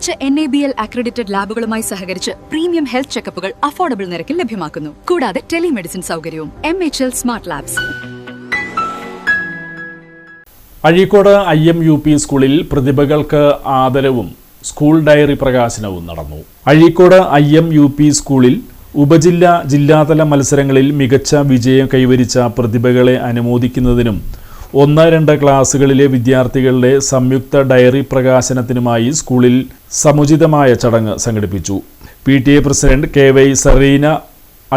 മികച്ച NABL accredited ലാബുകളുമായി സഹകരിച്ച് premium health ചെക്കപ്പുകൾ affordable നിരക്കിൽ ലഭ്യമാക്കുന്നു. കൂടാതെ ടെലിമെഡിസിൻ സൗകര്യവും. MHL smart labs. Azhikode IMUP സ്കൂളിൽ പ്രതിഭകൾക്ക് ആദരവും സ്കൂൾ ഡയറി പ്രകാശനവും നടന്നു. അഴീക്കോട് IMUP സ്കൂളിൽ ഉപജില്ലാ ജില്ലാതല മത്സരങ്ങളിൽ മികച്ച വിജയം കൈവരിച്ച പ്രതിഭകളെ അനുമോദിക്കുന്നതിനും 1-2 ക്ലാസുകളിലെ വിദ്യാർത്ഥികളുടെ സംയുക്ത ഡയറി പ്രകാശനത്തിനുമായി സ്കൂളിൽ സമുചിതമായ ചടങ്ങ് സംഘടിപ്പിച്ചു. PTA പ്രസിഡന്റ് KY സറീന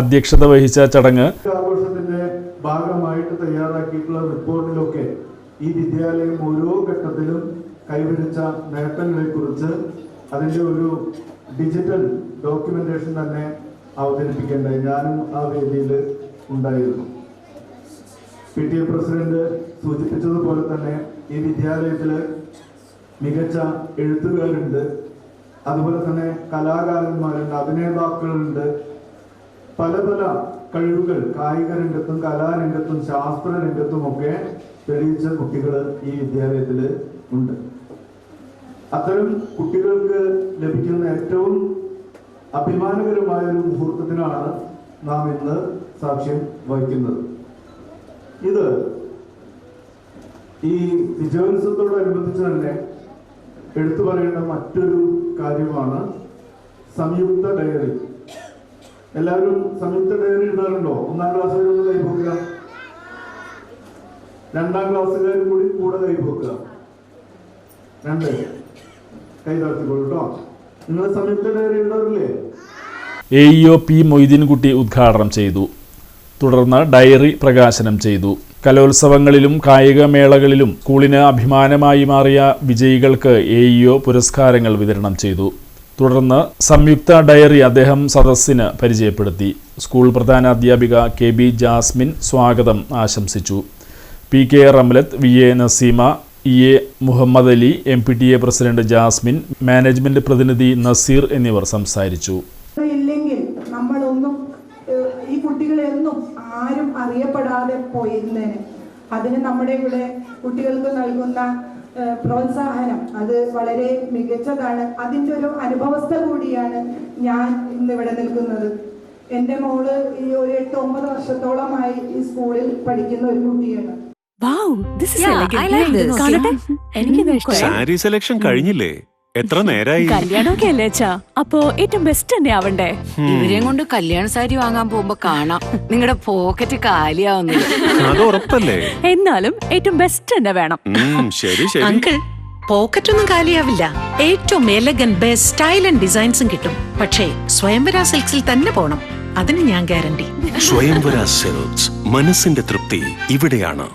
അധ്യക്ഷത വഹിച്ച ചടങ്ങ് ആഘോഷത്തിന്റെ ഭാഗമായിട്ട് തയ്യാറാക്കിയിട്ടുള്ള റിപ്പോർട്ടിലൊക്കെ ഈ വിദ്യാലയം ഓരോ ഘട്ടത്തിലും കൈവരിച്ച നേട്ടങ്ങളെക്കുറിച്ച് അതിൻ്റെ ഒരു ഡിജിറ്റൽ ഡോക്യുമെന്റേഷൻ തന്നെ അവതരിപ്പിക്കേണ്ടത് ഞാനും ആ വേദിയിൽ ഉണ്ടായിരുന്നു. PTA പ്രസിഡന്റ് സൂചിപ്പിച്ചതുപോലെ തന്നെ ഈ വിദ്യാലയത്തിൽ മികച്ച എഴുത്തുകാരുണ്ട്, അതുപോലെ തന്നെ കലാകാരന്മാരുണ്ട്, അഭിനേതാക്കളുണ്ട്. പല പല കഴിവുകൾ കായിക രംഗത്തും കലാരംഗത്തും ശാസ്ത്ര രംഗത്തുമൊക്കെ തെളിയിച്ച കുട്ടികൾ ഈ വിദ്യാലയത്തിൽ ഉണ്ട്. അത്തരം കുട്ടികൾക്ക് ലഭിക്കുന്ന ഏറ്റവും അഭിമാനകരമായ ഒരു മുഹൂർത്തത്തിനാണ് നാം ഇന്ന് സാക്ഷ്യം വഹിക്കുന്നത്. ഇത് ഈ വിജയോത്സവത്തോടനുബന്ധിച്ച് തന്നെ എടുത്തു പറയേണ്ട മറ്റൊരു കാര്യമാണ് സംയുക്ത ഡയറി. എല്ലാവരും സംയുക്ത ഡയറി എഴുതാറുണ്ടോ? 1-ാം ക്ലാസ്സുകാർ കൈപോക്കുക, 2-ാം ക്ലാസ്സുകാർ കൂടി കൂടെ കൈപോക്കുക. 2 കൈ താഴ്ത്തിക്കോളൂ കേട്ടോ. നിങ്ങൾ സംയുക്ത ഡയറി എഴുതാറില്ലേ? AEO P മൊയ്തീൻകുട്ടി ഉദ്ഘാടനം ചെയ്തു. തുടർന്ന് ഡയറി പ്രകാശനം ചെയ്തു. കലോത്സവങ്ങളിലും കായികമേളകളിലും സ്കൂളിന് അഭിമാനമായി മാറിയ വിജയികൾക്ക് AEO പുരസ്കാരങ്ങൾ വിതരണം ചെയ്തു. തുടർന്ന് സംയുക്ത ഡയറി അദ്ദേഹം സദസ്സിന് പരിചയപ്പെടുത്തി. സ്കൂൾ പ്രധാനാധ്യാപിക KB ജാസ്മിൻ സ്വാഗതം ആശംസിച്ചു. PK Ramlath, VA Naseema, EA Muhammad Ali, MPTA president Jasmin, management പ്രതിനിധി നസീർ എന്നിവർ സംസാരിച്ചു. ഇല്ലെങ്കിൽ നമ്മളൊന്നും ഈ കുട്ടികളെന്നും ആരും അറിയപ്പെടാതെ പോയിരുന്നേനെ. അതിന് നമ്മുടെ ഇവിടെ കുട്ടികൾക്ക് നൽകുന്ന പ്രോത്സാഹനം അത് വളരെ മികച്ചതാണ്. അതിൻ്റെ ഒരു അനുഭവസ്ഥ കൂടിയാണ് ഞാൻ ഇന്നിവിടെ നിൽക്കുന്നത്. എൻ്റെ മോള് ഈ ഒരു 8-9 വർഷത്തോളമായി ഈ സ്കൂളിൽ പഠിക്കുന്ന ഒരു കുട്ടിയാണ്. സാരി സെലക്ഷൻ കഴിഞ്ഞില്ലേ? എത്ര നേരായി? കല്യാണമൊക്കെ അല്ലേ അച്ഛാ, അപ്പോ ഏറ്റവും ബെസ്റ്റ് തന്നെ ആവണ്ടേ? ഇവരെയും കൊണ്ട് കല്യാണ സാരി വാങ്ങാൻ പോകുമ്പോ കാണാം നിങ്ങളുടെ പോക്കറ്റ് കാലിയാവുന്നത്. അത് ഉറപ്പല്ലേ? എന്നാലും ഏറ്റവും ബെസ്റ്റ് തന്നെ വേണം. ശരി ശരി അങ്കിൾ, പോക്കറ്റ് ഒന്നും കാലിയാവില്ല. ഏറ്റവും എലഗൻ ബെസ്റ്റ് സ്റ്റൈൽ ആൻഡ് ഡിസൈൻസും കിട്ടും. പക്ഷേ സ്വയംവര സിൽക്സിൽ തന്നെ പോണം, അതിന് ഞാൻ ഗ്യാരണ്ടി. സ്വയംവര സിൽക്സ്, മനസ്സിന്റെ തൃപ്തി ഇവിടെയാണ്.